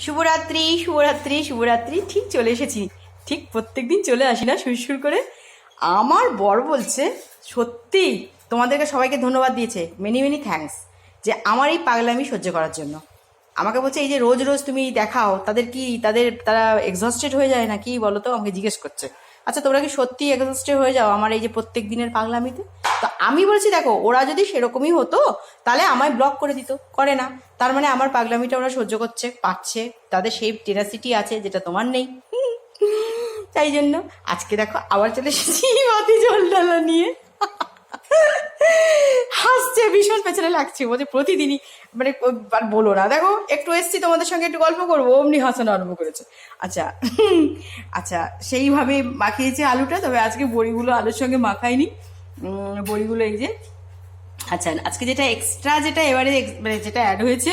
শুভরাত্রি শুভরাত্রি শুভরাত্রি। ঠিক চলে এসেছি, ঠিক প্রত্যেকদিন চলে আসি না সুর করে। আমার বর বলছে সত্যি তোমাদেরকে সবাইকে ধন্যবাদ দিয়েছে, মেনি মেনি থ্যাঙ্কস, যে আমার এই পাগলামি সহ্য করার জন্য। আমাকে বলছে এই যে রোজ রোজ তুমি দেখাও, তারা এক্সস্টেড হয়ে যায় না কি বলো তো, আমাকে জিজ্ঞেস করছে। আচ্ছা তোমরা কি সত্যি এক্সস্টেড হয়ে যাও আমার এই যে প্রত্যেক দিনের পাগলামিতে? তো আমি বলছি দেখো, ওরা যদি সেরকমই হতো তাহলে আমায় ব্লক করে দিত, করে না। তার মানে আমার পাগলামিটা ওরা সহ্য করছে, পাচ্ছে, তাদের সেই টেরাসিটি আছে যেটা তোমার নেই। তাই জন্য আজকে দেখো আবার চলে এসেছি বাতি জল ডালা নিয়ে। হাসছে, ভীষণ পেছনে লাগছে, বলছে প্রতিদিনই মানে আর বলো না। দেখো একটু এসছি তোমাদের সঙ্গে একটু গল্প করবো, অমনি হাসানো আরম্ভ করেছে। আচ্ছা আচ্ছা, সেইভাবে মাখিয়েছে আলুটা, তবে আজকে বড়িগুলো আলুর সঙ্গে মাখাইনি। বড়িগুলো এই যে, আচ্ছা আজকে যেটা এক্সট্রা, যেটা এবারে মানে যেটা অ্যাড হয়েছে,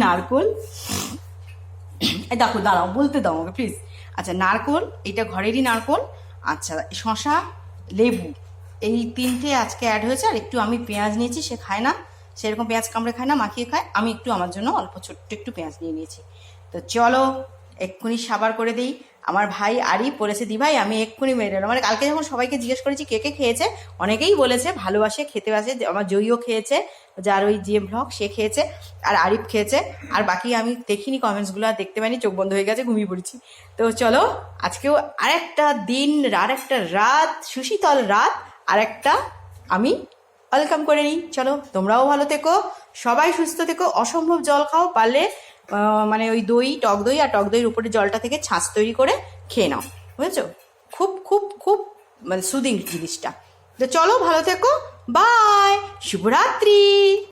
নারকোল। দেখো দাঁড়াও, বলতে দাও আমাকে প্লিজ। আচ্ছা নারকোল, এটা ঘরেরই নারকোল। আচ্ছা শশা, লেবু, এই তিনটে আজকে অ্যাড হয়েছে। আর একটু আমি পেঁয়াজ নিয়েছি, সে খায় না, সেরকম পেঁয়াজ কামড়ে খায় না, মাখিয়ে খায়। আমি একটু আমার জন্য অল্প ছোট্ট একটু পেঁয়াজ নিয়ে নিয়েছি। তো চলো এক্ষুনি সাবার করে দিই। আমার ভাই আরই বলেছে দি ভাই আমি এক্ষুনি মেরে নেবো। মানে কালকে যখন সবাইকে জিজ্ঞেস করেছি কে কে খেয়েছে, অনেকেই বলেছে ভালোবাসে, খেতে বাসে। আমার জয়ীও খেয়েছে, যার ওই জিএম ব্লগ, সে খেয়েছে, আর আরিফ খেয়েছে। আর বাকি আমি দেখিনি কমেন্টসগুলো, আর দেখতে পাইনি, চোখ বন্ধ হয়ে গেছে, ঘুমিয়ে পড়েছি। তো চলো আজকেও আরেকটা দিন, আরেকটা রাত, সুশীতল রাত, আরেকটা আমি ওয়েলকাম করে নিই। চলো তোমরাও ভালো থেকো, সবাই সুস্থ থেকো, অসম্ভব জল খাও, পারলে মানে ওই দই, টক দই, আর টক দইয়ের উপরে জলটা থেকে ছাঁচ তৈরি করে খেয়ে নাও, বুঝেছো? খুব খুব খুব মানে সুদিং জিনিসটা। তো চলো ভালো থেকো, বাই, শুভরাত্রি।